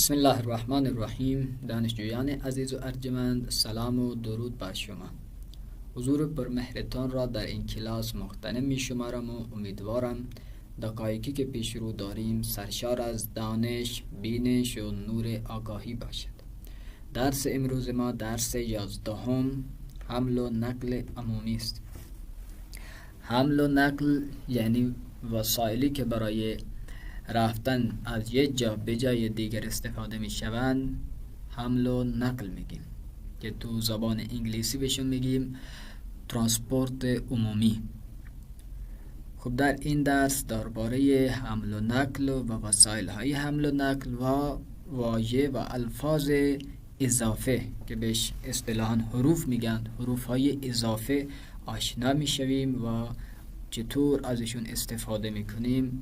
بسم الله الرحمن الرحیم. دانشجویان عزیز و ارجمند، سلام و درود بر شما. حضور پرمهرتان را در این کلاس مغتنم می شمارم و امیدوارم دقایقی که پیش رو داریم سرشار از دانش، بینش و نور آگاهی باشد. درس امروز ما درس 11 حمل و نقل عمومی است. حمل و نقل یعنی وسایلی که برای رفتن از یک جا به جای دیگر استفاده می شوند حمل و نقل میگیم، که تو زبان انگلیسی بهشون میگیم ترانسپورت عمومی. خب در این درس درباره حمل و نقل و وسایل های حمل و نقل و واژه و الفاظ اضافه که بهش اصطلاحاً حروف میگن، حروف های اضافه آشنا میشویم و چطور ازشون استفاده میکنیم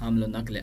حمل و نقل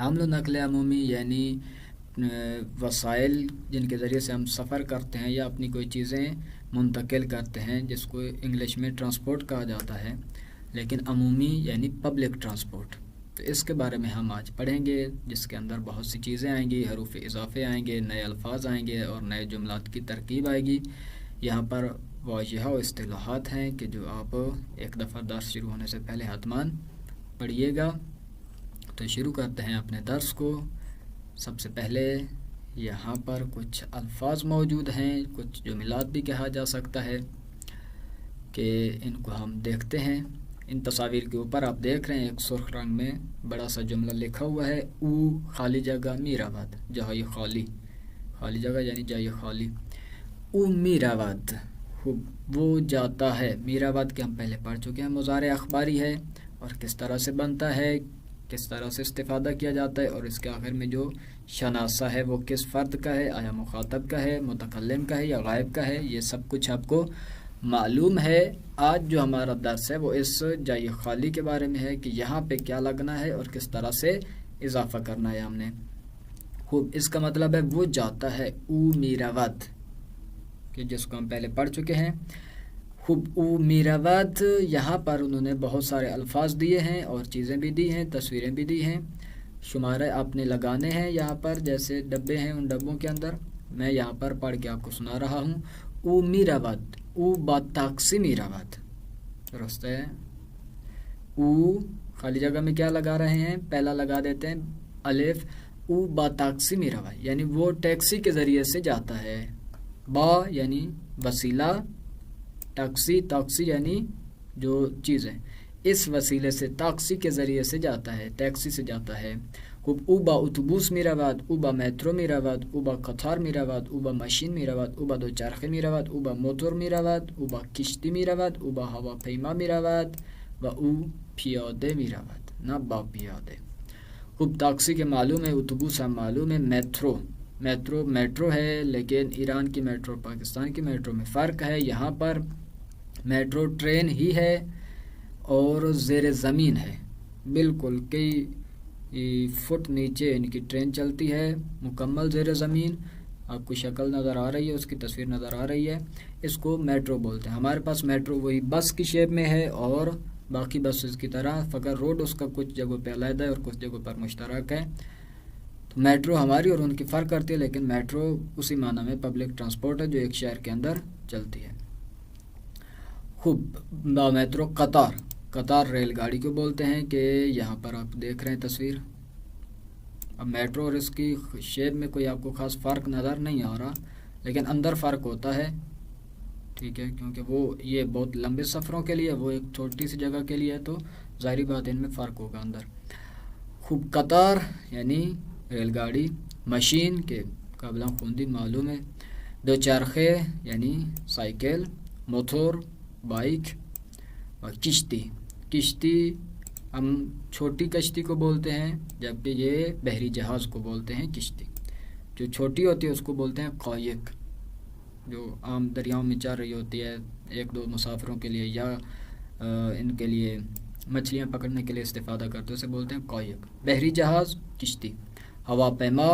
حمل و نقل عمومی یعنی وسائل جن کے ذریعے سے ہم سفر کرتے ہیں یا اپنی کوئی چیزیں منتقل کرتے ہیں، جس کو انگلش میں ٹرانسپورٹ کہا جاتا ہے، لیکن عمومی یعنی پبلک ٹرانسپورٹ۔ تو اس کے بارے میں ہم آج پڑھیں گے، جس کے اندر بہت سی چیزیں آئیں گی، حروف اضافے آئیں گے، نئے الفاظ آئیں گے اور نئے جملات کی ترکیب آئے گی۔ یہاں پر واضح و اصطلاحات ہیں کہ جو آپ ایک دفعہ درس شروع ہونے سے پہلے حتماً پڑھیے گا۔ تو شروع کرتے ہیں اپنے درس کو۔ سب سے پہلے یہاں پر کچھ الفاظ موجود ہیں، کچھ جملات بھی کہا جا سکتا ہے کہ ان کو ہم دیکھتے ہیں۔ ان تصاویر کے اوپر آپ دیکھ رہے ہیں ایک سرخ رنگ میں بڑا سا جملہ لکھا ہوا ہے، او خالی جگہ میرآباد، جہاں خالی جگہ یعنی جائے خالی۔ او میرآباد وہ جاتا ہے۔ میرآباد کے ہم پہلے پڑھ چکے ہیں، مضارع اخباری ہے اور کس طرح سے بنتا ہے، کس طرح سے استفادہ کیا جاتا ہے، اور اس کے آخر میں جو شناسہ ہے وہ کس فرد کا ہے، آیا مخاطب کا ہے، متکلم کا ہے یا غائب کا ہے، یہ سب کچھ آپ کو معلوم ہے۔ آج جو ہمارا درس ہے وہ اس جائے خالی کے بارے میں ہے کہ یہاں پہ کیا لگنا ہے اور کس طرح سے اضافہ کرنا ہے ہم نے۔ خوب، اس کا مطلب ہے وہ جاتا ہے، او میرآباد، کہ جس کو ہم پہلے پڑھ چکے ہیں۔ خوب، او میرآباد، یہاں پر انہوں نے بہت سارے الفاظ دیے ہیں اور چیزیں بھی دی ہیں، تصویریں بھی دی ہیں، شمارے آپ نے لگانے ہیں یہاں پر، جیسے ڈبے ہیں ان ڈبوں کے اندر میں یہاں پر پڑھ کے آپ کو سنا رہا ہوں۔ او میرآباد، او با تاکسی میرآباد، درست ہے۔ او خالی جگہ میں کیا لگا رہے ہیں، پہلا لگا دیتے ہیں الف، او با تاکسی میرآباد، یعنی وہ ٹیکسی کے ذریعے سے جاتا ہے۔ با یعنی وسیلہ، ٹیکسی یعنی جو چیز ہے، اس وسیلے سے تاکسی کے ذریعے سے جاتا ہے، ٹیکسی سے جاتا ہے۔ خوب، او با اتوبوس میرآباد، او با میٹرو میرآباد، او با قطار میرآباد، او با ماشین میرآباد، او با دوچرخه میرآباد، او با موتور میرآباد، او با کشتی میرآباد، او با هواپیما میرآباد و او پیاده میرآباد، نه با پیاده۔ خوب، تاکسی کے معلوم ہے، اتوبوس ہم معلوم ہے، میٹرو ہے، لیکن ایران کی میٹرو پاکستان کی میٹرو میں فرق ہے۔ یہاں پر میٹرو ٹرین ہی ہے اور زیر زمین ہے، بالکل کئی فٹ نیچے ان کی ٹرین چلتی ہے، مکمل زیر زمین۔ آپ کو شکل نظر آ رہی ہے، اس کی تصویر نظر آ رہی ہے، اس کو میٹرو بولتے ہیں۔ ہمارے پاس میٹرو وہی بس کی شیپ میں ہے اور باقی بسز کی طرح، فقط روڈ اس کا کچھ جگہوں پہ علیحدہ ہے اور کچھ جگہوں پر مشترک ہے۔ تو میٹرو ہماری اور ان کی فرق کرتی ہے، لیکن میٹرو اسی معنی میں پبلک ٹرانسپورٹ ہے جو ایک شہر کے اندر چلتی ہے۔ خوب، با میٹرو قطار ریل گاڑی کو بولتے ہیں، کہ یہاں پر آپ دیکھ رہے ہیں تصویر۔ اب میٹرو اور اس کی شیپ میں کوئی آپ کو خاص فرق نظر نہیں آ رہا، لیکن اندر فرق ہوتا ہے، ٹھیک ہے، کیونکہ وہ یہ بہت لمبے سفروں کے لیے، وہ ایک چھوٹی سی جگہ کے لیے، تو ظاہری بات ان میں فرق ہوگا اندر۔ خوب، قطار یعنی ریل گاڑی، مشین کے قابلہ خوندی معلوم ہے، دوچرخے یعنی سائیکل، موٹور بائک، اور کشتی ہم چھوٹی کشتی کو بولتے ہیں، جبکہ یہ بحری جہاز کو بولتے ہیں کشتی۔ جو چھوٹی ہوتی ہے اس کو بولتے ہیں قایق، جو عام دریاؤں میں چل رہی ہوتی ہے ایک دو مسافروں کے لیے یا ان کے لیے مچھلیاں پکڑنے کے لیے استفادہ کرتے ہیں، اسے بولتے ہیں قایق۔ بحری جہاز کشتی، ہواپیما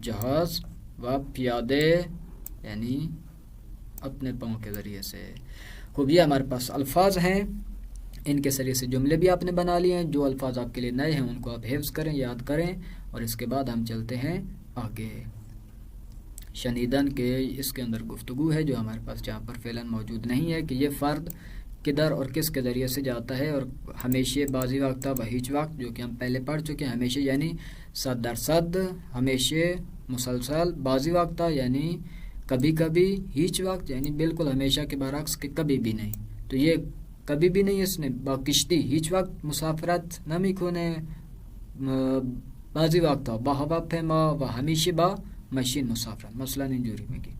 جہاز، و پیادے یعنی اپنے پاؤں کے ذریعے سے. خوب یہ ہمارے پاس الفاظ ہیں, ان کے ذریعے سے جملے بھی آپ نے بنا لیے ہیں. جو الفاظ آپ کے لیے نئے ہیں ان کو آپ حفظ کریں, یاد کریں, اور اس کے بعد ہم چلتے ہیں آگے. شنیدن کے اس کے اندر گفتگو ہے جو ہمارے پاس جہاں پر فعلاً موجود نہیں ہے کہ یہ فرد کدھر اور کس کے ذریعے سے جاتا ہے. اور ہمیشہ, بعضی وقت, و ہیچ وقت, جو کہ ہم پہلے پڑھ چکے ہیں. ہمیشہ یعنی 100%, ہمیشہ مسلسل, بعضی وقت یعنی کبھی کبھی, ہیچ وقت یعنی بالکل ہمیشہ کے برعکس کہ کبھی بھی نہیں. تو یہ کبھی بھی نہیں اس نے با کشتی ہیچ وقت مسافرت نمی کھونے, بعضی وقت با ہوا پیما و ہمیشہ با مشین مسافرت. مثلا انجوری میں کی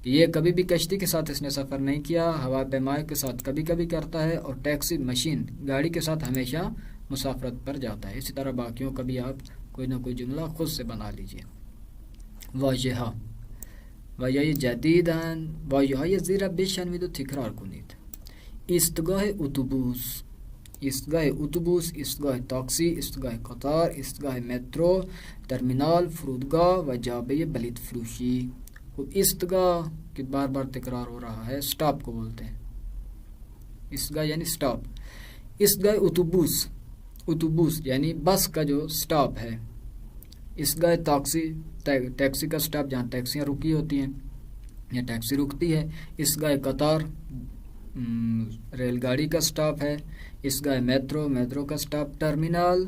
کہ یہ کبھی بھی کشتی کے ساتھ اس نے سفر نہیں کیا, ہوا پیمائے کے ساتھ کبھی کبھی کرتا ہے, اور ٹیکسی مشین گاڑی کے ساتھ ہمیشہ مسافرت پر جاتا ہے. اسی طرح باقیوں کا بھی آپ کوئی نہ کوئی جملہ خود سے بنا لیجئے. واژه‌ها واژه‌های جدیدن, واژه‌های زیر بشنوید و تکرار کنید. ایستگاه اتوبوس, ایستگاه اتوبوس, ایستگاه تاکسی, ایستگاه قطار, ایستگاه مترو, ترمینال, فرودگاه و جابه بلیط فروشی. ایستگاہ کہ بار بار تکرار ہو رہا ہے, سٹاپ کو بولتے ہیں. ایستگاہ یعنی سٹاپ. ایستگاہ اتوبوس, اتوبوس یعنی بس کا جو سٹاپ ہے. ایستگاہ تاکسی, ٹیکسی کا سٹاپ جہاں ٹیکسیاں رکی ہوتی ہیں یا ٹیکسی رکتی ہے. ایستگاہ قطار, ریل گاڑی کا سٹاپ ہے. ایستگاہ میٹرو, میٹرو کا سٹاپ. ٹرمینال,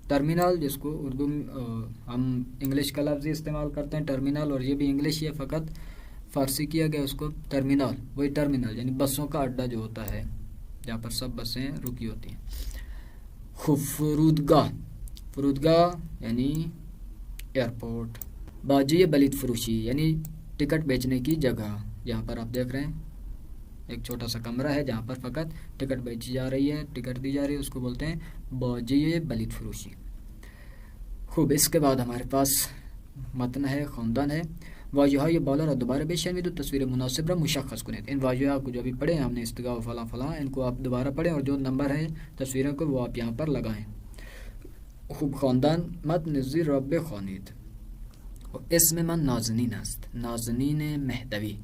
ٹرمینال جس کو اردو ہم انگلش کا لفظ استعمال کرتے ہیں ٹرمینال, اور یہ بھی انگلش ہے, فقط فارسی کیا گیا اس کو ٹرمینال. وہی ٹرمینل یعنی بسوں کا اڈا جو ہوتا ہے جہاں پر سب بسیں رکی ہوتی ہیں. فرودگاہ, فرودگاہ یعنی ایئرپورٹ. باجی بلیط فروشی یعنی ٹکٹ بیچنے کی جگہ. یہاں پر آپ دیکھ رہے ہیں ایک چھوٹا سا کمرہ ہے جہاں پر فقط ٹکٹ بیچی جا رہی ہے, ٹکٹ دی جا رہی ہے, اس کو بولتے ہیں باجی بلیط فروشی. خوب, اس کے بعد ہمارے پاس متن ہے, خواندن ہے. واژه‌های بالا را دوباره بشنوید و تصویر مناسب را مشخص کنید. ان واژه‌ها کو جو ابھی پڑھے ہیں ہم نے, استگاہ و فلاں فلاں, ان کو آپ دوبارہ پڑھیں اور جو نمبر ہیں تصویروں کو وہ آپ یہاں پر لگائیں. خوب, خواندن. متن زیر را بخوانید. اسم من نازنین است, نازنین مهدوی.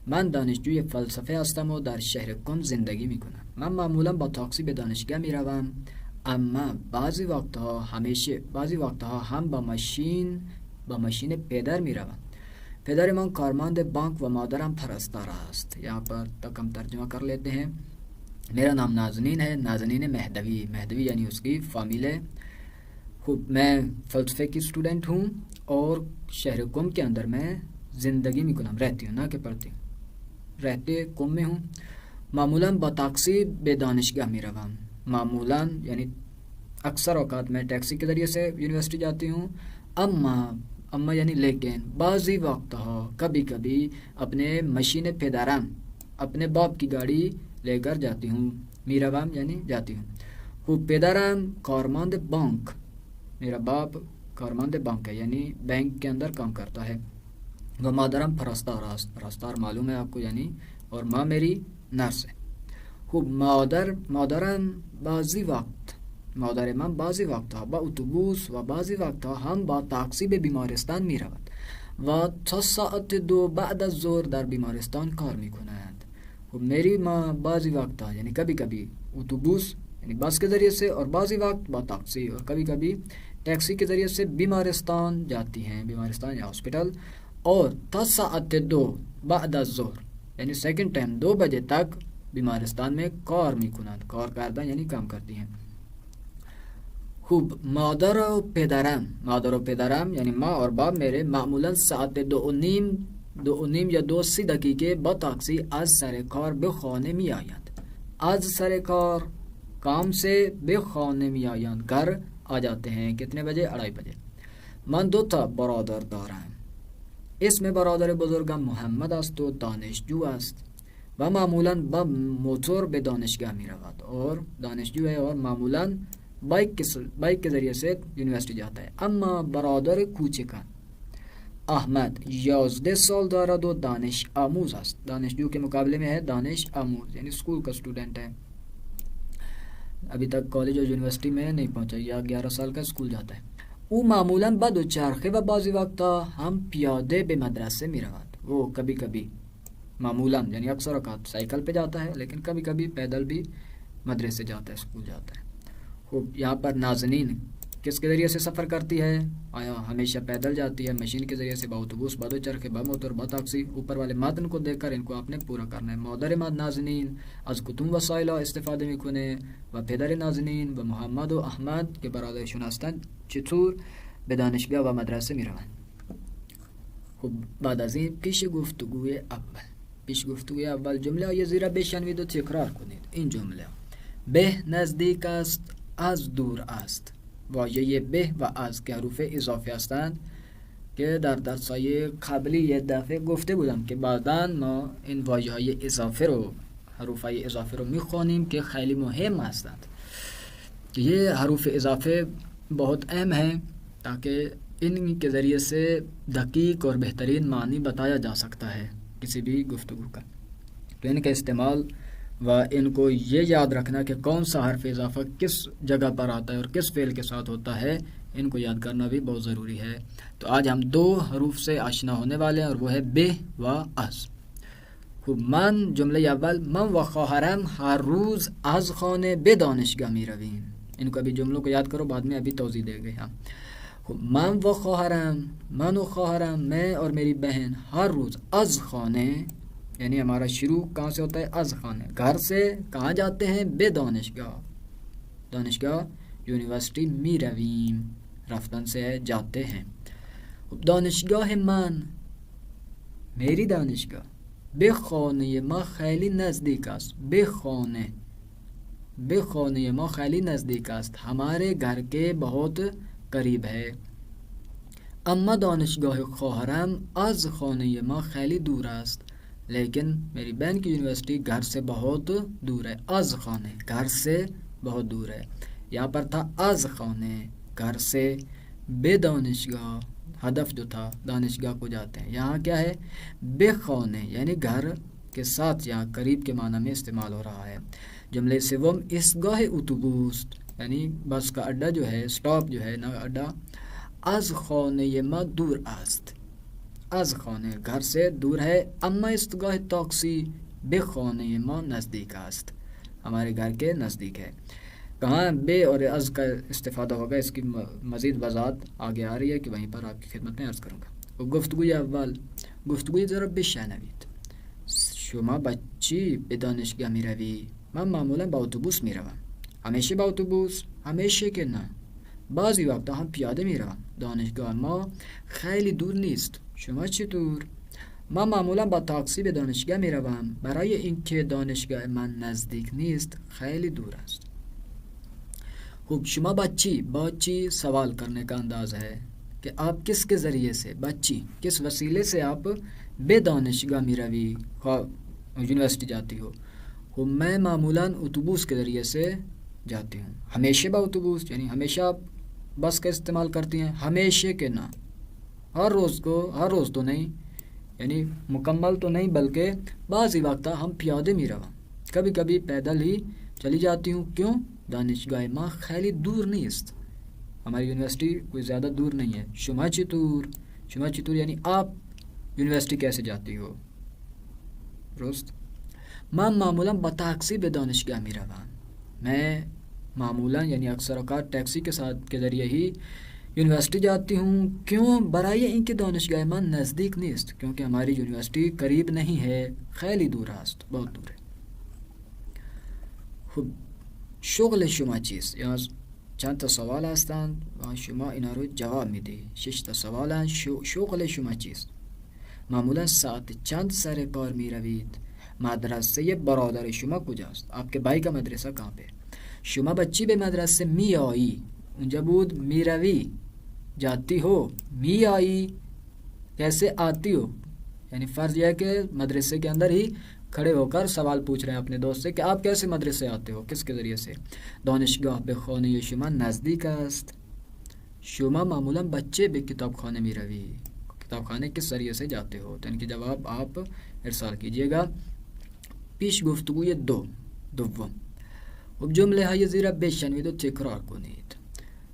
من دانشجوی فلسفه هستم و در شهر قم زندگی میکنم. من معمولا با تاکسی به دانشگاه میروم, اما بعضی وقتها هم با ماشین پدر میروم. پدر من کارمند بانک و مادرم پرستار است. یہاں پر تک ہم ترجمہ کر لیتے ہیں. میرا نام نازنین ہے, نازنین مهدوی, مهدوی یعنی اس کی فامیل ہے. خوب, میں فلسفے کی اسٹوڈنٹ ہوں اور شہر قم کے اندر میں زندگی میں کنم, رہتی ہوں, نہ کہ پڑھتی ہوں, رہتے قم میں ہوں. معمولاً با تاکسی به دانشگاه میروم. معمولاً یعنی اکثر اوقات میں ٹیکسی کے ذریعے سے یونیورسٹی جاتی ہوں. اما یعنی لیکن, بعضی وقت کبھی کبھی اپنے مشین پدرم, اپنے باپ کی گاڑی لے کر جاتی ہوں. میروم یعنی جاتی ہوں. خوب, پدرم کارمند بانک, میرا باپ کارمند بانک ہے یعنی بینک کے اندر کام کرتا ہے. وہ مادرم پرستار است, پرستار معلوم ہے آپ کو یعنی, اور ماں میری نرس ہے. خوب, مادرم بعضی وقت, مادر من بعضی وقتها با اتوبوس و بعضی وقتها هم با تاکسی به بیمارستان می رود و تا ساعت 2 بعد از ظهر در بیمارستان کار می کند. خب, میری ماں بعضی وقتها یعنی کبھی کبھی اتوبوس یعنی بس کے ذریعے سے, اور بعضی وقت با تاکسی اور کبھی کبھی ٹیکسی کے ذریعے سے بیمارستان جاتی ہیں, بیمارستان یا ہاسپٹل. اور تا ساعت 2 بعد از ظهر یعنی سیکنڈ ٹائم 2 بجے تک بیمارستان میں کار می کنند, کار کردن یعنی کام کرتی ہیں. خوب, مادر و پدرم یعنی ماں اور باپ میرے معمولاً ساعت 2:30 یا 2:30 با تاکسی از سر کار به خانه می آیند. از سر کار کام سے به خانه می آیند, گھر آ جاتے ہیں. کتنے بجے؟ 2:30 بجے. من 2 برادر دارم. اسم برادر بزرگم محمد است و دانشجو است و معمولاً با موتور به دانشگاه می رود, اور دانشجو ہے اور معمولاً بائک کے ذریعے سے یونیورسٹی جاتا ہے. اما برادر کوچکم احمد 11 سال دارد و دانش آموز است. دانشجو کے مقابلے میں ہے دانش آموز یعنی اسکول کا اسٹوڈنٹ ہے, ابھی تک کالج اور یونیورسٹی میں نہیں پہنچا, یا 11 سال کا اسکول جاتا ہے. او معمولاً با دوچرخه و بعضی وقتا هم پیاده به مدرسه می رود. وہ کبھی کبھی معمولاً یعنی اکثر اوقات سائیکل پہ جاتا ہے، لیکن کبھی کبھی پیدل بھی مدرسے جاتا ہے، اسکول جاتا ہے۔ خوب، یہاں پر نازنین کس کے ذریعے سے سفر کرتی ہے؟ آیا ہمیشہ پیدل جاتی ہے، مشین کے ذریعے سے، باوتوبوس، بادو چرخے، بموتر، بتاکسی۔ اوپر والے متن کو دیکھ کر ان کو آپ نے پورا کرنا ہے۔ محترمات ناظرین، از کتم وسایل استفاده میکنه و پدر نازنین و محمد و احمد که برادرشون هستند چطور به دانشگاه و مدرسه میروند؟ خب بعد از این پیش گفتگوی اول جمله های زیر بشنوید و تکرار کنید. این جمله: به نزدیک است، از دور است. واژه به و از که حروف اضافه هستند که در درس‌های قبلی یه دفعه گفته بودم که بعداً ما این واژه‌های اضافه رو، حروف‌های اضافه رو می‌خوانیم که خیلی مهم هستند. یہ حروف اضافے بہت اہم ہیں تاکہ ان کے ذریعے سے دقیق اور بہترین معنی بتایا جا سکتا ہے کسی بھی گفتگو کا۔ تو ان کا استعمال و ان کو یہ یاد رکھنا کہ کون سا حرف اضافہ کس جگہ پر آتا ہے اور کس فعل کے ساتھ ہوتا ہے، ان کو یاد کرنا بھی بہت ضروری ہے۔ تو آج ہم 2 حروف سے آشنا ہونے والے ہیں اور وہ ہے به و از۔ خوب، من جمله اول: من و خواهرم هر روز از خانه به دانشگاه می رویم. ان کو ابھی جملوں کو یاد کرو، بعد میں ابھی توضیح دے گئے ہم۔ من و خواهرم، من و خواهرم، میں اور میری بہن، ہر روز از خانه یعنی ہمارا شروع کہاں سے ہوتا ہے؟ از خانه، گھر سے کہاں جاتے ہیں؟ به دانشگاه، دانشگاه یونیورسٹی می رویم، رفتن سے ہے جاتے ہیں۔ دانشگاه من، میری دانشگاه، به خانه ما خیلی نزدیک است. به خانه ما خیلی نزدیک است، ہمارے گھر کے بہت قریب ہے۔ اما دانشگاه خواهرم از خانه ما خیلی دور است، لیکن میری بہن کی یونیورسٹی گھر سے بہت دور ہے۔ از خانه، گھر سے بہت دور ہے۔ یہاں پر تھا از خانه، گھر سے، بے دانشگاه، ہدف جو تھا دانشگاہ کو جاتے ہیں۔ یہاں کیا ہے؟ بے خانه یعنی گھر کے ساتھ، یہاں قریب کے معنی میں استعمال ہو رہا ہے۔ جملے سوم: ایستگاه اتوبوس یعنی بس کا اڈا جو ہے، سٹاپ جو ہے نا، اڈا، از خانه ما دور است، از خانه گھر سے دور ہے۔ اما ایستگاه تاکسی به خانه ما نزدیک است، ہمارے گھر کے نزدیک ہے۔ کہاں بے اور از کا استفادہ ہوگا، اس کی مزید وضاحت آگے آ رہی ہے کہ وہیں پر آپ کی خدمت میں عرض کروں گا۔ گفتگوی اول، گفتگوی ذرا بشنوید. شما بچی به دانشگاه میروی؟ من معمولا با اتوبوس میروم. همیشه با اتوبوس؟ همیشه که نه، بعضی وقتا هم پیاده میروم. دانشگاه ما خیلی دور نیست. شما چطور؟ من معمولا با تاکسی به دانشگاه میروم، برای اینکه دانشگاه من نزدیک نیست، خیلی دور است. خوب، شما بچی سوال کرنے کا انداز ہے کہ آپ کس کے ذریعے سے، بچی کس وسیلے سے آپ بے دانشگاه میروی، یونیورسٹی جاتی ہو؟ خوب، میں معمولاً اتوبوس کے ذریعے سے جاتی ہوں. ہمیشہ با اتوبوس یعنی ہمیشہ آپ بس کا استعمال کرتی ہیں، ہمیشہ کے نہ، ہر روز تو نہیں، یعنی مکمل تو نہیں، بلکہ بعضی وقتا ہم پیاده میروم، کبھی کبھی پیدل ہی چلی جاتی ہوں. کیوں؟ دانشگاه ما خیلی دور نیست، ہماری یونیورسٹی کوئی زیادہ دور نہیں ہے. شما چطور یعنی آپ یونیورسٹی کیسے جاتی ہو؟ درست. من معمولا با تاکسی به دانشگاه میروم. میں معمولا یعنی اکثر اوقات ٹیکسی کے ذریعے ہی یونیورسٹی جاتی ہوں. کیوں؟ برای اینکه دانشگاه من نزدیک نیست، کیونکہ ہماری یونیورسٹی قریب نہیں ہے، خیلی دور است، بہت دور ہے. خب، شغل شما چیست؟ یا چند تا سوال هستند و شما اینا رو جواب میدی. 6 تا سوالن. شغل شما چیست؟ معمولا ساعت چند سر کار میروید؟ مدرسه برادر شما کجاست؟ آپ کے بھائی کا مدرسہ کہاں پہ؟ شما بچی به مدرسه میایی؟ اونجا بود میروی، جاتی ہو. میایی کیسے آتی ہو؟ یعنی فرض یہ ہے کہ مدرسے کے اندر ہی کھڑے ہو کر سوال پوچھ رہے ہیں اپنے دوست سے کہ آپ کیسے مدرسے آتے ہو، کس کے ذریعے سے؟ دانشگاه به خانه شما نزدیک است. شما معمولا بچه به کتابخانه میروی؟ کتابخانه کس ذریعے سے جاتے ہو؟ تو ان کے جواب آپ ارسال کیجیے گا. پیش گفتگوی دوم. اب جمله های زیر بشنوید و تکرار کنید.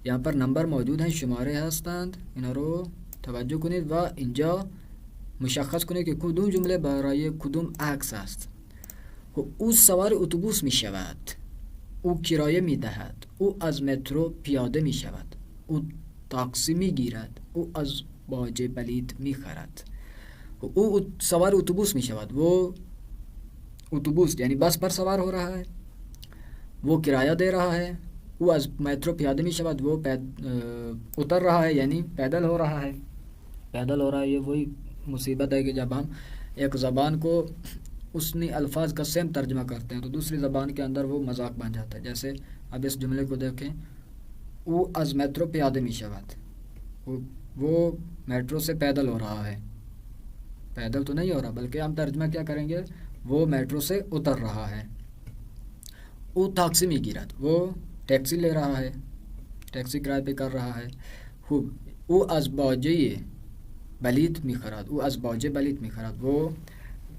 یہاں پر نمبر موجود ہیں، شماره هستند، اینا رو توجه کنید و اینجا مشخص کنید که کدوم جمله برای کدوم عکس است. او سوار اتوبوس می شود. او کرایه می دهد. او از مترو پیاده می شود. او تاکسی می گیرد. او از باجه بلیط می خرد. او سوار اتوبوس می شود. وہ اتوبوس یعنی بس پر سوار ہو رہا ہے. وہ کرایہ دے رہا ہے. وہ از میٹرو پیاده می شود. وہ اتر رہا ہے یعنی پیدل ہو رہا ہے. پیدل ہو رہا ہے. یہ وہی مصیبت ہے کہ جب ہم ایک زبان کو اسنی الفاظ کا سیم ترجمہ کرتے ہیں تو دوسری زبان کے اندر وہ مذاق بن جاتا ہے. جیسے اب اس جملے کو دیکھیں, او از میٹرو پیاده می شود. وہ میٹرو سے پیدل ہو رہا ہے. پیدل تو نہیں ہو رہا بلکہ ہم ترجمہ کیا کریں گے, وہ میٹرو سے اتر رہا ہے. او تاکسی می گیرد. وہ ٹیکسی لے رہا ہے, ٹیکسی کرائے پہ کر رہا ہے. خوب. او از باجه بلیط می خرد. او از باجه بلیط می خرد. وہ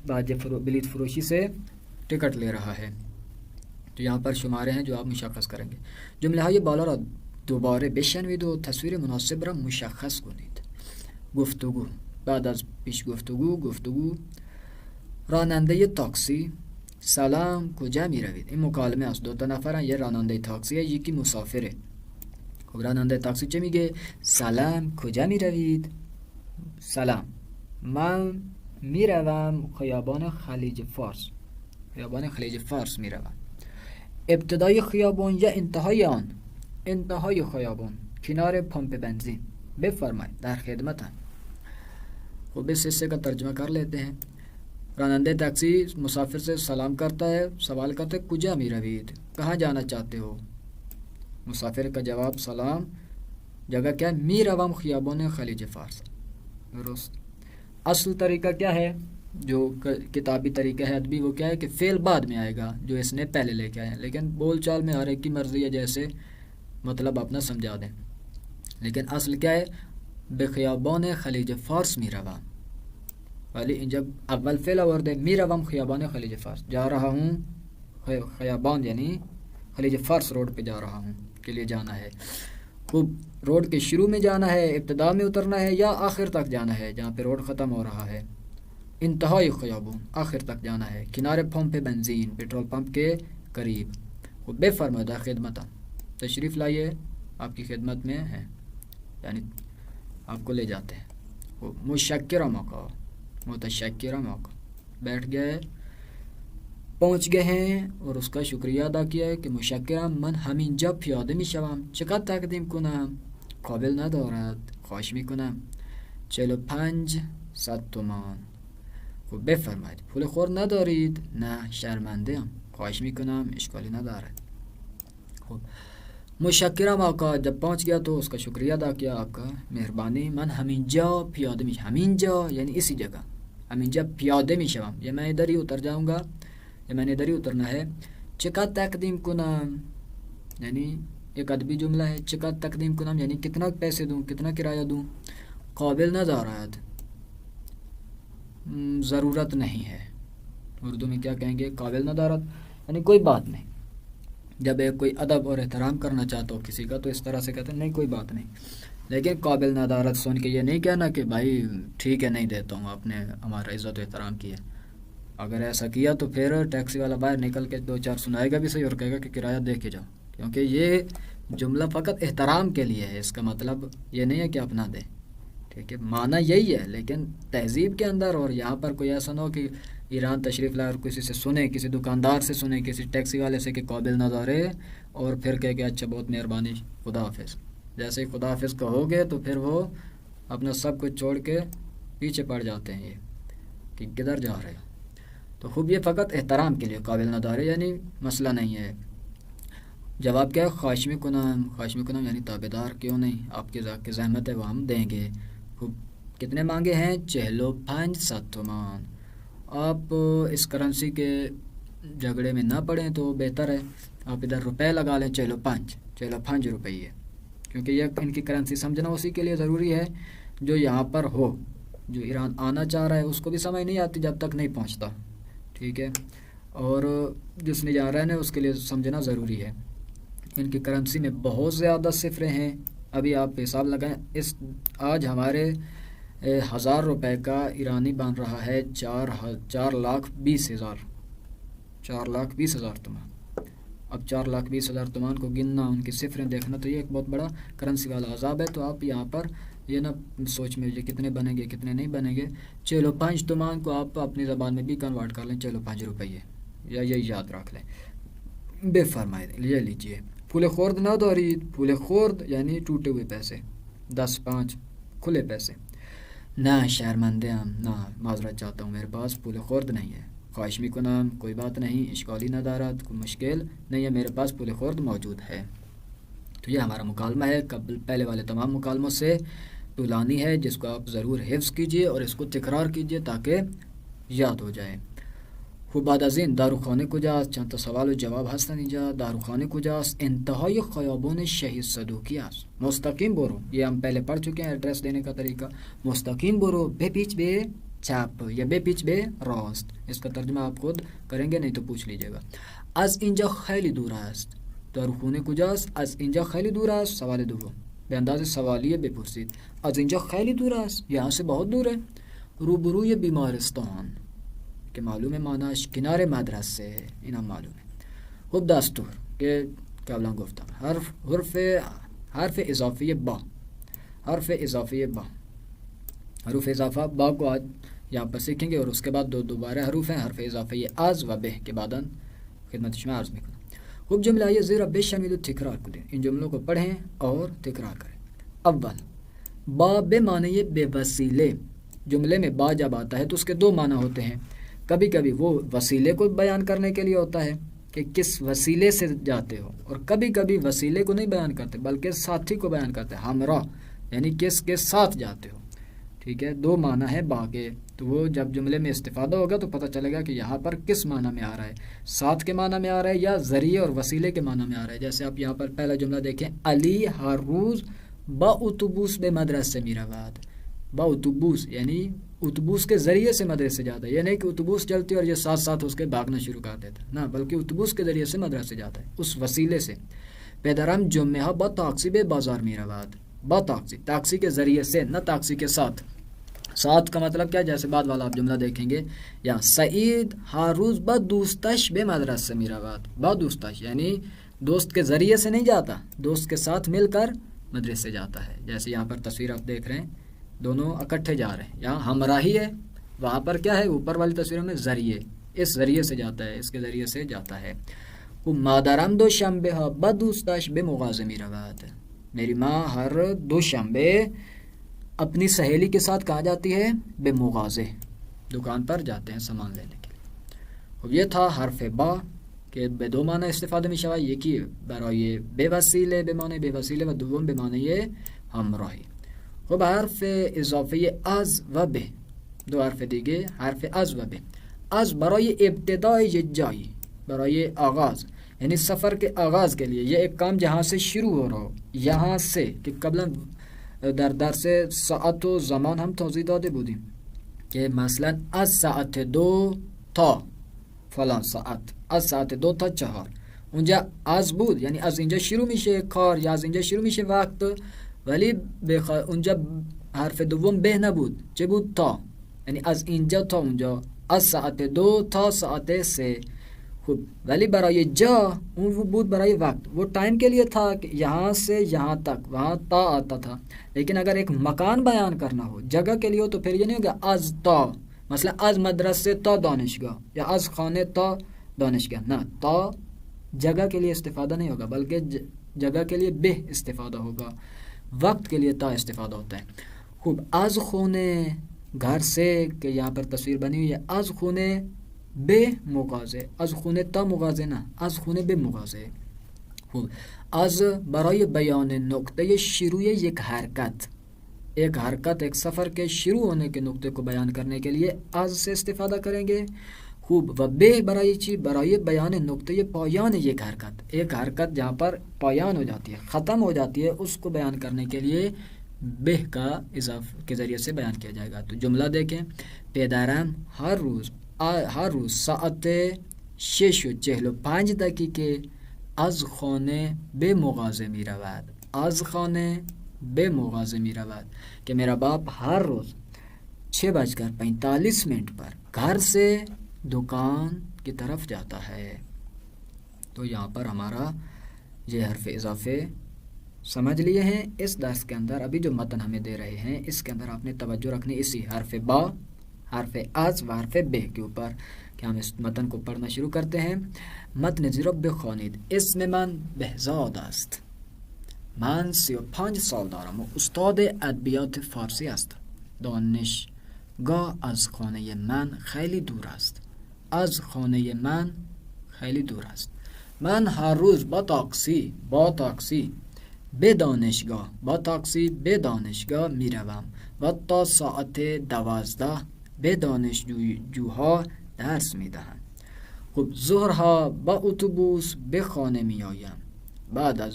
باجه بلیط فروشی سے ٹکٹ لے رہا ہے. تو یہاں پر شمارے ہیں جو آپ مشخص کریں گے. جمله های بالا را دوباره بشنوید و تصویر مناسب را مشخص کنید. گفتگو. بعد از پیش گفتگو راننده تاکسی: سلام، کجا می روید؟ این مکالمه است. دو تا نفرن, یه راننده تاکسیه, یکی مسافره. خب راننده تاکسی چه میگه؟ سلام، کجا می روید؟ سلام، من می روم خیابان خلیج فارس. خیابان خلیج فارس می روم. ابتدای خیابان یا انتهای آن؟ انتهای خیابان، کنار پمپ بنزین. بفرمایید، در خدمتم. خب اس حصے کا ترجمہ کر لیتے ہیں. رانندے ٹیکسی مسافر سے سلام کرتا ہے, سوال کرتا ہے کجا می روید, کہاں جانا چاہتے ہو؟ مسافر کا جواب سلام, جگہ کیا ہے؟ می روم خیابان خلیج فارس. درست. اصل طریقہ کیا ہے جو کتابی طریقہ ہے ادبی, وہ کیا ہے کہ فعل بعد میں آئے گا جو اس نے پہلے لے کے آئے ہیں, لیکن بول چال میں ہر ایک کی مرضی ہے جیسے مطلب اپنا سمجھا دیں. لیکن اصل کیا ہے؟ بخیابان خلیج فارس می روم. ولی جب اول فعل آورده می روم خیابان خلیج فارس, جا رہا ہوں خیابان یعنی خلیج فارس روڈ پہ جا رہا ہوں کے لیے جانا ہے. خوب. روڈ کے شروع میں جانا ہے, ابتدا میں اترنا ہے, یا آخر تک جانا ہے جہاں پہ روڈ ختم ہو رہا ہے؟ انتہائی خیابان, آخر تک جانا ہے. کنارے پمپ بنزین, پیٹرول پمپ کے قریب. خوب. بے فرمائے خدمت, تشریف لائیے, آپ کی خدمت میں ہیں, یعنی آپ کو لے جاتے ہیں. خوب. مشکرہ موقع, متشکرہ موقع. بیٹھ گئے, پہنچ گئے ہیں اور اس کا شکریہ ادا کیا ہے کہ مشکرم من همینجا پیاده میشوم, چقدر تقدیم کنم؟ قابل ندارد, خواهش میکنم. 45 تومان. خب بفرمایید پول خور ندارید؟ نه شرمنده ام, خواهش میکنم, اشکالی ندارد. خب مشکرم آقا, جب پہنچ گیا تو اس کا شکریہ ادا کیا, آقا مہربانی. من همینجا پیاده میشم. همینجا یعنی اسی جگہ, همینجا پیاده میشم, یہ میں ادھر ہی اتر جاؤں گا, یہ میں نے ادھر ہی اترنا ہے. چقدر تقدیم کنم یعنی ایک ادبی جملہ ہے. چقدر تقدیم کنم یعنی کتنا پیسے دوں, کتنا کرایہ دوں. قابل ندارد, ضرورت نہیں ہے. اردو میں کیا کہیں گے؟ قابل ندارد یعنی کوئی بات نہیں. جب ایک کوئی ادب اور احترام کرنا چاہتا ہو کسی کا تو اس طرح سے کہتے ہیں نہیں کوئی بات نہیں. لیکن قابل ندارت سن کے یہ نہیں کہنا کہ بھائی ٹھیک ہے نہیں دیتا ہوں, آپ نے ہمارا عزت و احترام کیا. اگر ایسا کیا تو پھر ٹیکسی والا باہر نکل کے 2-4 سنائے گا بھی صحیح اور کہے گا کہ کرایہ دے کے جاؤ, کیونکہ یہ جملہ فقط احترام کے لیے ہے. اس کا مطلب یہ نہیں ہے کہ اپنا دے, ٹھیک ہے, معنی یہی ہے. لیکن تہذیب کے اندر اور یہاں پر کوئی ایسا نہ ہو کہ ایران تشریف لائے اور کسی سے سنے, کسی دکاندار سے سنے, کسی ٹیکسی والے سے کہ قابل نظارے, اور پھر کہے کہ اچھا بہت مہربانی, خدا حافظ. جیسے ہی خدا حافظ کہو گے تو پھر وہ اپنا سب کچھ چھوڑ کے پیچھے پڑ جاتے ہیں, یہ کہ کدھر جا رہے ہو. تو خوب یہ فقط احترام کے لیے قابل ندارے یعنی مسئلہ نہیں ہے. جواب کیا ہے؟ خواہش میکنم. خواہش میکنم یعنی تابعدار, کیوں نہیں, آپ کی زحمت ہے وہ ہم دیں گے. خوب. کتنے مانگے ہیں؟ 45 تومان. آپ اس کرنسی کے جھگڑے میں نہ پڑیں تو بہتر ہے, آپ ادھر روپے لگا لیں. 45 روپیے, کیونکہ یہ ان کی کرنسی سمجھنا اسی کے لیے ضروری ہے جو یہاں پر ہو. جو ایران آنا چاہ رہا ہے اس کو بھی سمجھ نہیں آتی جب تک نہیں پہنچتا, ٹھیک ہے, اور جس نے جا رہا ہے اس کے لیے سمجھنا ضروری ہے. ان کی کرنسی میں بہت زیادہ صفریں ہیں. ابھی آپ حساب لگائیں, آج ہمارے 1000 روپے کا ایرانی بن رہا ہے 4,20,000 4,20,000 تومان. اب 4,20,000 تومان کو گننا، ان کی صفریں دیکھنا، تو یہ ایک بہت بڑا کرنسی والا عذاب ہے. تو آپ یہاں پر یہ نہ سوچ میں کتنے بنیں گے کتنے نہیں بنیں گے. 5 تومان کو آپ اپنی زبان میں بھی کنورٹ کر لیں 5 روپیے، یا یہ یاد رکھ لیں. بے فرمائے یہ لیجئے. پھول خورد نہ دارید، پھول خورد یعنی ٹوٹے ہوئے پیسے، 10 5 کھلے پیسے. نہ شرمندے ہم، نہ معذرت چاہتا ہوں، میرے پاس پھول خورد نہیں ہے. خواہش میکنم کوئی بات نہیں، اشکالی ندارد، کوئی مشکل نہیں ہے، میرے پاس پھول خورد موجود ہے. تو یہ ہمارا مکالمہ ہے، پہلے والے تمام مکالموں سے طولانی ہے، جس کو آپ ضرور حفظ کیجئے اور اس کو تکرار کیجئے تاکہ یاد ہو جائے. خوب بعد از این داروخانه کجاست؟ چند تا سوال و جواب هستن اینجا. داروخانه کجاست؟ انتهای خیابان شهید صدوقی است. مستقیم برو. یہ ہم پہلے پڑھ چکے ہیں ایڈریس دینے کا طریقہ. مستقیم برو، بپیچ به چپ یا بپیچ به راست. اس کا ترجمہ آپ خود کریں گے، نہیں تو پوچھ لیجئے گا. از اینجا خیلی دور است. داروخانه کجاست؟ از اینجا خیلی دور است. سوال دوم به انداز سوالیه بپرسید. از اینجا خیلی دور است، یہاں سے بہت دور ہے. روبروی بیمارستان کہ معلوم ہے معناش کنار مدرسه، این هم معلومه. خب دستور که قبلا گفتم حرف اضافه با، حرف اضافه با، حروف اضافه با کو آج یہاں پر سیکھیں گے، اور اس کے بعد دوبارہ حروف ہیں حرف اضافه از و به که بعدا خدمت شما عرض میکنم. خوب جمله های زیر بشنوید و تکرار کنید. این جملوں کو پڑھیں اور تکرار کریں. اول، با به معنی به وسیله. جملے میں با جب آتا ہے تو اس کے دو معنی ہوتے ہیں. کبھی کبھی وہ وسیلے کو بیان کرنے کے لیے ہوتا ہے کہ کس وسیلے سے جاتے ہو، اور کبھی کبھی وسیلے کو نہیں بیان کرتے بلکہ ساتھی کو بیان کرتے ہیں، ہمراہ یعنی کس کے ساتھ جاتے ہو. ٹھیک ہے، دو معنی ہے با کے. تو وہ جب جملے میں استفادہ ہوگا تو پتہ چلے گا کہ یہاں پر کس معنی میں آ رہا ہے، ساتھ کے معنی میں آ رہا ہے یا ذریعے اور وسیلے کے معنی میں آ رہا ہے. جیسے آپ یہاں پر پہلا جملہ دیکھیں، علی ہر روز با اتوبوس به مدرسه میرود. با اتوبوس یعنی اتوبوس کے ذریعے سے مدرسے جاتا ہے. یہ نہیں کہ اتوبوس چلتی اور یہ ساتھ ساتھ اس کے بھاگنا شروع کر دیتا، نہ، بلکہ اتوبوس کے ذریعے سے مدرسے جاتا ہے، اس وسیلے سے. پدرم جمعہ با تاکسی به بازار میرود. با تاکسی، تاکسی کے ذریعے سے، نہ تاکسی کے ساتھ. ساتھ کا مطلب کیا؟ جیسے بعد والا آپ جملہ دیکھیں گے، یا سعید ہر روز با دوستش به مدرسه میرود. با دوستش یعنی دوست کے ذریعے سے نہیں جاتا، دوست کے ساتھ مل کر مدرسے جاتا ہے. جیسے یہاں پر تصویر آپ دیکھ رہے ہیں، دونوں اکٹھے جا رہے ہیں. یہاں ہمراہی ہے، وہاں پر کیا ہے؟ اوپر والی تصویروں میں ذریعے، اس ذریعے سے جاتا ہے، اس کے ذریعے سے جاتا ہے. وہ مادرم دو شنبه ها با دوستش به مغازه میرود. میری ماں ہر دو شنبه اپنی سہیلی کے ساتھ کہاں جاتی ہے؟ به مغازه، دکان پر جاتے ہیں سامان لینے کے لیے. خب یہ تھا حرف با که به دو معنی استفاده می شود. یکی برای به وسیله به معنی به وسیله و دوم به معنی همراهی. خب حرف اضافه از و به، دو حرف دیگه، حرف از و به. از برای ابتدای جایی، برای آغاز یعنی سفر کے آغاز کے لیے. یہ ایک کام جہاں سے شروع ہو رہا ہو، یہاں سے، کہ قبلا در درس ساعت و زمان هم توضیح داده بودیم که مثلا از ساعت 2 تا فلان ساعت، از ساعت 2 تا 4. اونجا از بود یعنی از اینجا شروع میشه کار یا از اینجا شروع میشه وقت، ولی اونجا حرف دوم به نبود، چه بود؟ تا، یعنی از اینجا تا اونجا، از ساعت 2 تا ساعت 3. خوب، ولی برای جا اون بود برای وقت، وہ ٹائم کے لیے تھا کہ یہاں سے یہاں تک، وہاں تا آتا تھا. لیکن اگر ایک مکان بیان کرنا ہو، جگہ کے لیے ہو، تو پھر یہ نہیں ہوگا از تا، مثلا از مدرسے تا دانشگاہ یا از خانے تا دانشگاہ، نہ، تا جگہ کے لیے استفادہ نہیں ہوگا بلکہ جگہ کے لیے بہ استفادہ ہوگا، وقت کے لیے تا استفادہ ہوتا ہے. خوب، از خونه گھر سے، کہ یہاں پر تصویر بنی ہوئی ہے، از خونه به مغازه، از خونه تا مغازه نه، از خونه به مغازه. خوب، از برای بیان نقطه شروع یک حرکت، ایک حرکت، ایک سفر کے شروع ہونے کے نقطے کو بیان کرنے کے لیے از سے استفادہ کریں گے. خوب، و به برای چی؟ برای بیان نقطه پایان یک حرکت، ایک حرکت جہاں پر پایان ہو جاتی ہے، ختم ہو جاتی ہے، اس کو بیان کرنے کے لیے به کا اضافہ کے ذریعے سے بیان کیا جائے گا. تو جملہ دیکھیں، پدرم ہر روز ساعت 6:45 از خانه به مغازه می رود. از خانه به مغازه می رود، کہ میرا باپ ہر روز 6:45 پر گھر سے دکان کی طرف جاتا ہے۔ تو یہاں پر ہمارا یہ حرف اضافے سمجھ لیے ہیں۔ اس درس کے اندر ابھی جو متن ہمیں دے رہے ہیں اس کے اندر آپ نے توجہ رکھنی اسی حرف با، حرف از و حرف ب کے اوپر کہ ہم اس متن کو پڑھنا شروع کرتے ہیں۔ متن زیرا بخوانید. اسم من بهزاد است. من 35 سال دارم و استاد ادبیات فارسی هستم. دانشگاه از خانه من خیلی دور است. از خانه من خیلی دور است. من هر روز با تاکسی به دانشگاه می روم و تا ساعت 12 به دانشجوها درس می دهم. خب ظهرها با اتوبوس به خانه می آیم. بعد از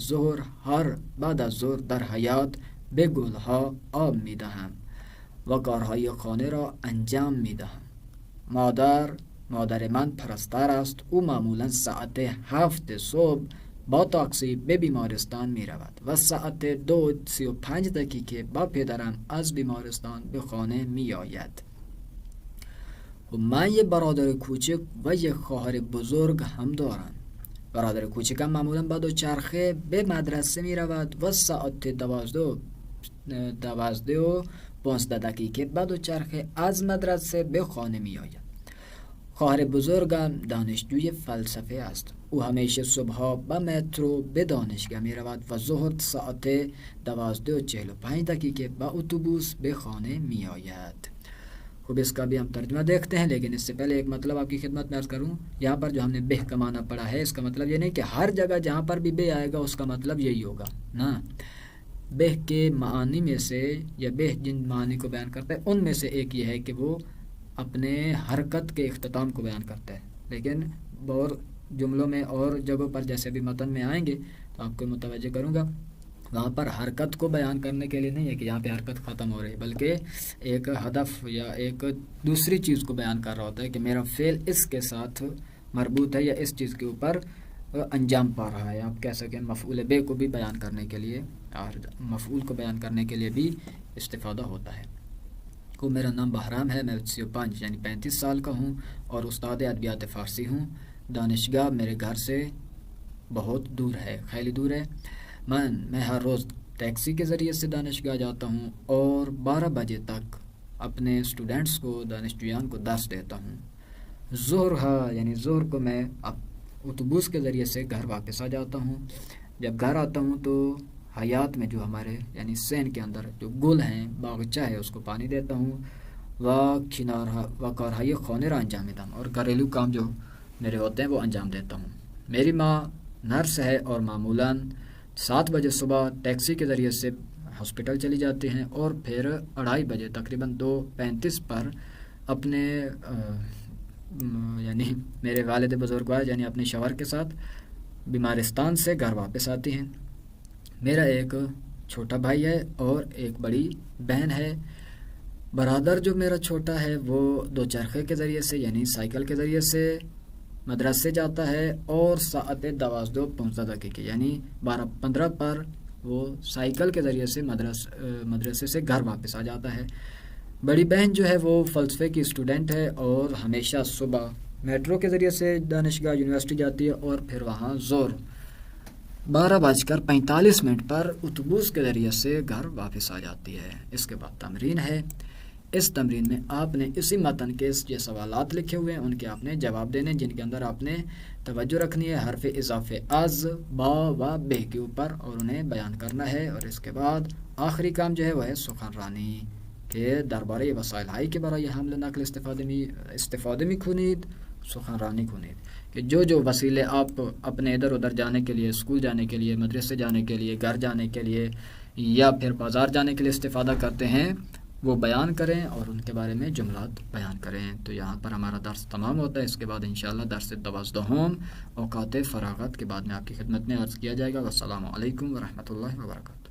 ظهر در حیاط به گلها آب می دهم و کارهای خانه را انجام می دهم. مادر من پرستار است. او معمولا ساعت 7 صبح با تاکسی به بیمارستان می رود و ساعت 2:35 با پدرم از بیمارستان به خانه می آید. و من یه برادر کوچک و یه خواهر بزرگ هم دارم. برادر کوچکم معمولا با دوچرخه به مدرسه می رود و ساعت 12:15 با دوچرخه از مدرسه به خانه می آید. خواهر بزرگم دانشجوی فلسفه است. او همیشه صبحها با مترو به دانشگاه می رود و ظهر ساعت 12:45 با اتوبوس به خانه می آید. خب اس کا بھی ہم ترجمہ دیکھتے ہیں، لیکن اس سے پہلے ایک مطلب آپ کی خدمت میں عرض کروں۔ یہاں پر جو ہم نے بہ کا معنی پڑھا ہے اس کا مطلب یہ نہیں کہ ہر جگہ جہاں پر بھی بہ آئے گا اس کا مطلب یہی ہوگا نا۔ بہ کے معانی میں سے یا بہ جن معانی کو بیان کرتا ہے ان میں سے ایک یہ ہے کہ وہ اپنے حرکت کے اختتام کو بیان کرتا ہے، لیکن اور جملوں میں اور جگہوں پر جیسے بھی متن میں آئیں گے تو آپ کو متوجہ کروں گا وہاں پر حرکت کو بیان کرنے کے لیے نہیں ہے کہ یہاں پہ حرکت ختم ہو رہی ہے، بلکہ ایک ہدف یا ایک دوسری چیز کو بیان کر رہا ہوتا ہے کہ میرا فعل اس کے ساتھ مربوط ہے یا اس چیز کے اوپر انجام پا رہا ہے۔ آپ کہہ سکیں مفعول بے کو بھی بیان کرنے کے لیے اور مفعول کو بیان کرنے کے لیے بھی استفادہ ہوتا ہے۔ کو میرا نام بہرام ہے، میں 35 یعنی 35 سال کا ہوں اور استاد ادبیات فارسی ہوں۔ دانشگاہ میرے گھر سے بہت دور ہے، خیلی دور ہے۔ میں ہر روز ٹیکسی کے ذریعے سے دانشگاہ جاتا ہوں اور 12 بجے تک اپنے اسٹوڈنٹس کو دانشجویان کو درس دیتا ہوں۔ یعنی ظہر کو میں اتوبوس کے ذریعے سے گھر واپس آ جاتا ہوں۔ جب گھر آتا ہوں تو حیات میں جو ہمارے یعنی سین کے اندر جو گل ہیں باغچہ ہے اس کو پانی دیتا ہوں و کارهای خانه را انجام میدم اور گھریلو کام جو میرے ہوتے ہیں وہ انجام دیتا ہوں۔ میری ماں نرس ہے اور معمولاً 7 بجے صبح ٹیکسی کے ذریعے سے ہاسپٹل چلی جاتی ہیں اور پھر 2:30 بجے تقریباً 2:35 پر اپنے یعنی میرے والد بزرگوار یعنی اپنے شوہر کے ساتھ بیمارستان سے گھر واپس آتی ہیں۔ میرا ایک چھوٹا بھائی ہے اور ایک بڑی بہن ہے۔ برادر جو میرا چھوٹا ہے وہ دوچرخے کے ذریعے سے یعنی سائیکل کے ذریعے سے مدرسے جاتا ہے اور ساعت 12:15 یعنی 12:15 پر وہ سائیکل کے ذریعے سے مدرسے سے گھر واپس آ جاتا ہے۔ بڑی بہن جو ہے وہ فلسفے کی اسٹوڈنٹ ہے اور ہمیشہ صبح میٹرو کے ذریعے سے دانشگاہ یونیورسٹی جاتی ہے اور پھر وہاں ظہر 12:45 پر اتوبوس کے ذریعے سے گھر واپس آ جاتی ہے۔ اس کے بعد تمرین ہے۔ اس تمرین میں آپ نے اسی متن کے جو سوالات لکھے ہوئے ہیں ان کے آپ نے جواب دینے، جن کے اندر آپ نے توجہ رکھنی ہے حرف اضافے از، با و بہ کے اوپر اور انہیں بیان کرنا ہے۔ اور اس کے بعد آخری کام جو ہے وہ ہے سخنرانی که درباره وسایل که برای حمل نقل استفاده میکنید سخنرانی کنید کہ جو وسیلے آپ اپنے ادھر ادھر جانے کے لیے، اسکول جانے کے لیے، مدرسے جانے کے لیے، گھر جانے کے لیے یا پھر بازار جانے کے لیے استفادہ کرتے ہیں وہ بیان کریں اور ان کے بارے میں جملات بیان کریں۔ تو یہاں پر ہمارا درس تمام ہوتا ہے۔ اس کے بعد انشاءاللہ درس 12 اوقات فراغت کے بعد میں آپ کی خدمت میں عرض کیا جائے گا۔ والسلام علیکم ورحمۃ اللہ وبرکاتہ۔